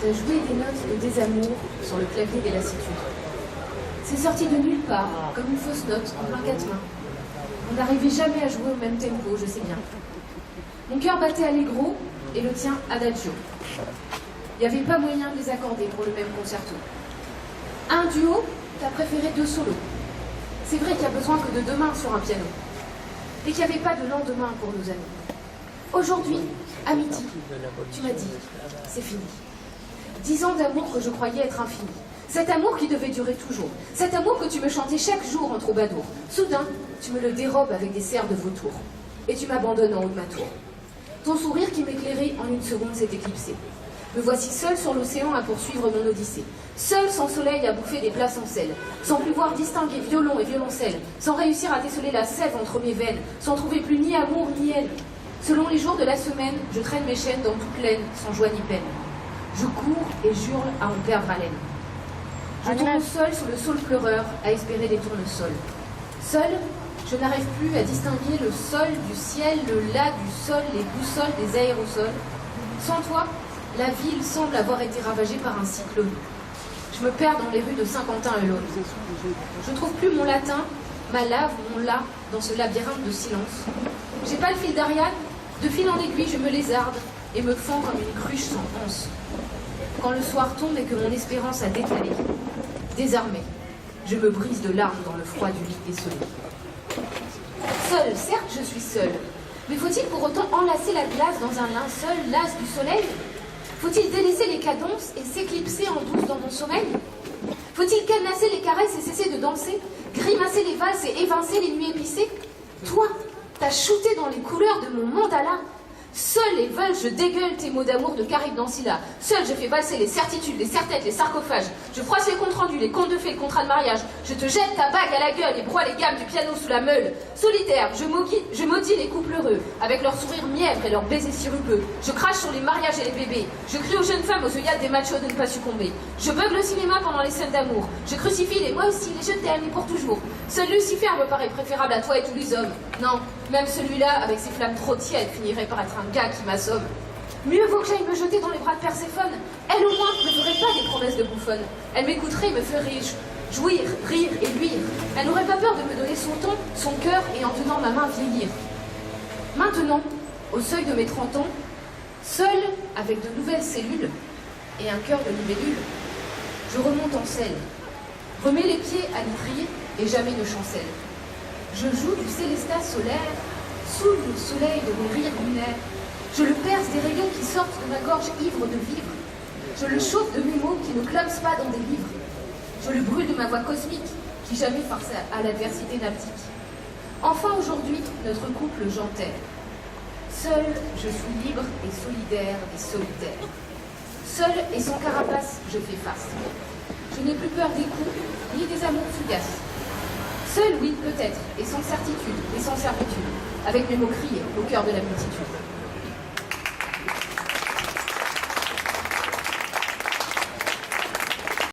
t'as joué des notes de désamour sur le clavier des lassitudes. C'est sorti de nulle part, comme une fausse note en plein quatre mains. On n'arrivait jamais à jouer au même tempo, je sais bien. Mon cœur battait allegro et le tien adagio. Il n'y avait pas moyen de les accorder pour le même concerto. Un duo, t'as préféré deux solos. C'est vrai qu'il y a besoin que de deux mains sur un piano. Et qu'il n'y avait pas de lendemain pour nos amis. Aujourd'hui, amitié, tu m'as dit, c'est fini. 10 ans d'amour que je croyais être infini. Cet amour qui devait durer toujours. Cet amour que tu me chantais chaque jour en troubadour. Soudain, tu me le dérobes avec des serres de vautour. Et tu m'abandonnes en haut de ma tour. Ton sourire qui m'éclairait en une seconde s'est éclipsé. Me voici seul sur l'océan à poursuivre mon odyssée. Seul sans soleil à bouffer des plats sans sel. Sans pouvoir distinguer violon et violoncelle. Sans réussir à déceler la sève entre mes veines. Sans trouver plus ni amour ni haine. Selon les jours de la semaine, je traîne mes chaînes dans toute laine, sans joie ni peine. Je cours et hurle à en perdre haleine. Je tourne seul sous le saule pleureur, à espérer des tournesols. Seul, je n'arrive plus à distinguer le sol du ciel, le la du sol, les boussoles des aérosols. Sans toi, la ville semble avoir été ravagée par un cyclone. Je me perds dans les rues de Saint-Quentin et l'Aune. Je trouve plus mon latin, ma lave, mon la, dans ce labyrinthe de silence. J'ai pas le fil d'Ariane, de fil en aiguille, je me lézarde et me fends comme une cruche sans anse. Quand le soir tombe et que mon espérance a décalé, désarmée, je me brise de larmes dans le froid du lit désolé. Seule, certes, je suis seule, mais faut-il pour autant enlacer la glace dans un linceul, las du soleil? Faut-il délaisser les cadences et s'éclipser en douce dans mon sommeil? Faut-il cadenasser les caresses et cesser de danser, grimacer les valses et évincer les nuits épicées? Toi, t'as shooté dans les couleurs de mon mandala. Seul et veule, je dégueule tes mots d'amour de Caribe d'Ancilla. Seul, je fais valser les certitudes, les serre-têtes, les sarcophages. Je froisse les comptes rendus, les contes de fées, le contrat de mariage. Je te jette ta bague à la gueule et broie les gammes du piano sous la meule. Solitaire, je maudis les couples heureux, avec leurs sourires mièvres et leurs baisers sirupeux. Je crache sur les mariages et les bébés. Je crie aux jeunes femmes aux œillades des machos de ne pas succomber. Je beugle le cinéma pendant les scènes d'amour. Je crucifie les moi aussi, les je t'aime et pour toujours. Seul Lucifer me paraît préférable à toi et tous les hommes. Non, même celui-là, avec ses flammes trop tièdes, finirait par être un gars qui m'assomme. Mieux vaut que j'aille me jeter dans les bras de Perséphone. Elle, au moins, ne ferait pas des promesses de bouffonne. Elle m'écouterait et me ferait jouir, rire et luire. Elle n'aurait pas peur de me donner son ton, son cœur et en tenant ma main vieillir. Maintenant, au seuil de mes 30 ans, seule, avec de nouvelles cellules et un cœur de libellule, je remonte en selle, remets les pieds à l'ivrier et jamais ne chancelle. Je joue du célestat solaire, sous le soleil de mes rires lunaires. Je le perce des rayons qui sortent de ma gorge ivre de vivre. Je le chauffe de mes mots qui ne clament pas dans des livres. Je le brûle de ma voix cosmique qui jamais force à l'adversité n'abdique. Enfin aujourd'hui, notre couple j'enterre. Seul, je suis libre et solidaire et solitaire. Seul et sans carapace, je fais face. Je n'ai plus peur des coups, ni des amours fugaces. Seul, oui, peut-être, et sans certitude, et sans servitude, avec mes mots criés au cœur de la multitude.